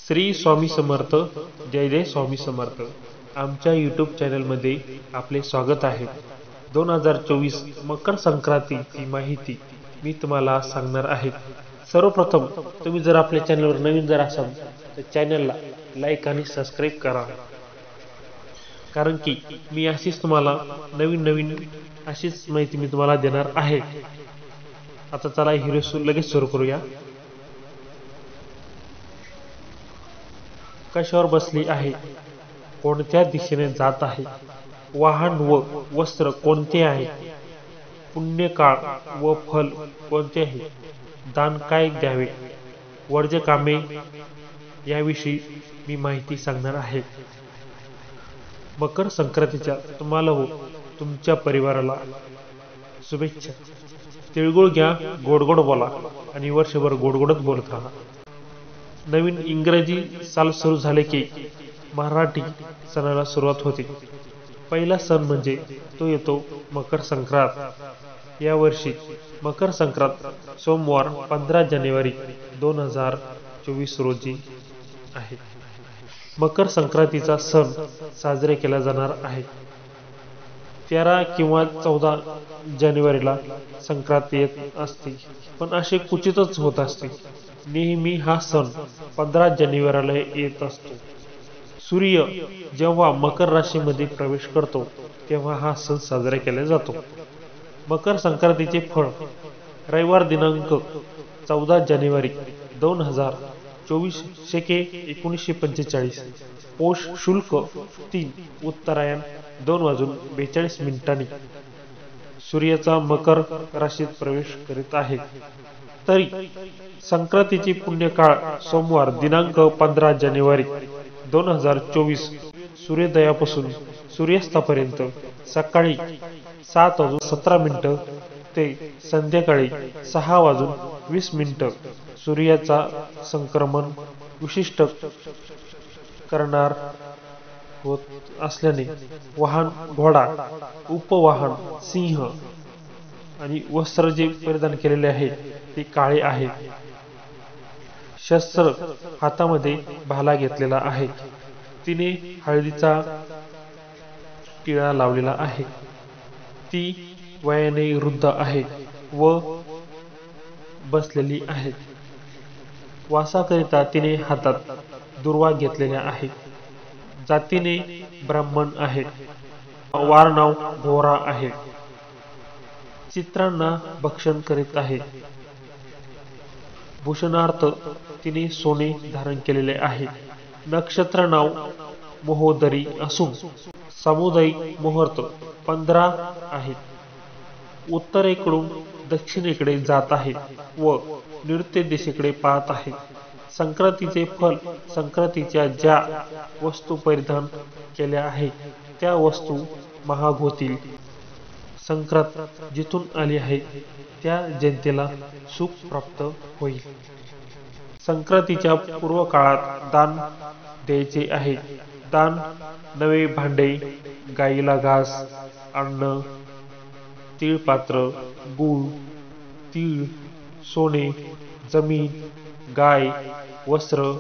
श्री स्वामी समर्थ. जय जय स्वामी समर्थ. आमच्या यूट्यूब चॅनलमध्ये आपले स्वागत आहे. 2024 मकर संक्रांतीची माहिती मी तुम्हाला सांगणार आहे. सर्वप्रथम तुम्ही जर आपल्या चॅनलवर नवीन जर असाल तर चॅनलला लाईक आणि सबस्क्राईब करा, कारण की मी अशीच तुम्हाला नवीन अशीच माहिती मी तुम्हाला देणार आहे. आता चला व्हिडिओ लगेच सुरू करूया. कशावर बसली आहे, कोणत्या दिशेने जात आहे, वाहन व वस्त्र कोणते आहे, पुण्यकाळ व फल कोणते आहे, दान काय द्यावे, वर्ज्य कामे याविषयी मी माहिती सांगणार आहे. मकर संक्रांतीच्या तुम्हाला व तुमच्या परिवाराला शुभेच्छा. तिळगुळ घ्या, गोड गोड बोला आणि वर्षभर गोडगोडच बोलत राहा. नवीन इंग्रजी साल सुरू झाले की मराठी सणाला सुरुवात होते. पहिला सण म्हणजे तो येतो मकर संक्रांत. यावर्षी मकर संक्रांत सोमवार 15 जानेवारी 2024 रोजी आहे. मकर संक्रांतीचा सण साजरे केला जाणार आहे. 13 किंवा 14 जानेवारीला संक्रांत येत असते, पण असे क्वचितच होत असते. नेहमी हा सण 15 जानेवारीला येत असतो. सूर्य जेव्हा मकर राशीमध्ये प्रवेश करतो तेव्हा हा सण साजरा केला जातो. मकर संक्रांतीचे फळ रविवार दिनांक 14 जानेवारी 2024 शके 1945 पौष शुल्क 3 उत्तरायण 2:42 सूर्याचा मकर राशीत प्रवेश करीत आहे. तरी संक्रांतीची पुण्यकाळ सोमवार दिनांक 15 जानेवारी 2024 सूर्योदयापासून सूर्यास्तापर्यंत सकाळी 7:17 ते संध्याकाळी 6:20 सूर्याचा संक्रमण विशिष्ट करणार होत असल्याने वाहन घोडा, उपवाहन सिंह आणि वस्त्र जे परिधान केलेले आहे ते काळे आहे. शस्त्र हातामध्ये भाला घेतलेला आहे. तिने हळदीचा टिळा लावलेला आहे. ती वयाने वृद्ध आहे व बसलेली आहे. वासाकरिता तिने हातात दुर्वा घेतलेला आहे. जातीने ब्राह्मण आहे. वारनाव गोरा आहे. चित्रांना भक्षण करीत आहे. भूषणार्थ तिने सोने धारण केलेले आहे. नक्षत्र नाव महोदरी असून सामुदायिक मुहूर्त 15 आहे. उत्तरेकडून दक्षिणेकडे जात आहे व नैऋत्य दिशेकडे पाहत आहे. संक्रांतीचे फल संक्रांतीच्या ज्या वस्तू परिधान केल्या आहेत त्या वस्तू महाग होतील. संक्रांत जिथून आली आहे त्या जनतेला सुख प्राप्त होईल. संक्रांतीच्या पूर्व काळात दान द्यायचे आहे. दान नवे भांडे, गाईला घास, अन्न, तिळपात्र, गूळ, तीळ, सोने, जमीन, गाय, वस्त्र,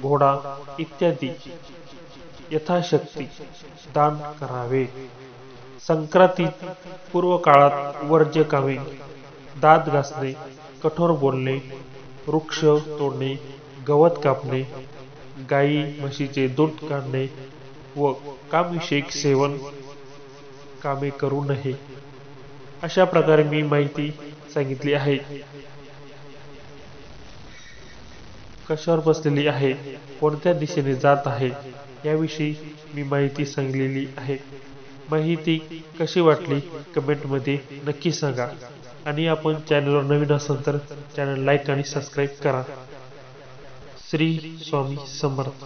घोडा इत्यादी यथाशक्ती दान करावे. संक्रांती पूर्व काळात वर्ज्य कामे, दात घासणे, कठोर बोलणे, वृक्ष तोडणे, गवत कापणे, गाई म्हशीचे दूध काढणे व कामविषयक सेवन कामे करू नये. अशा प्रकारे मी माहिती सांगितली आहे. कशावर बसलेली आहे, कोणत्या दिशेने जात आहे याविषयी मी माहिती सांगलेली आहे. माहिती कशी वाटली कमेंटमध्ये नक्की सांगा. आणि आपण चॅनलवर नवीन असाल तर चॅनल लाईक आणि सबस्क्राईब करा. श्री स्वामी समर्थ.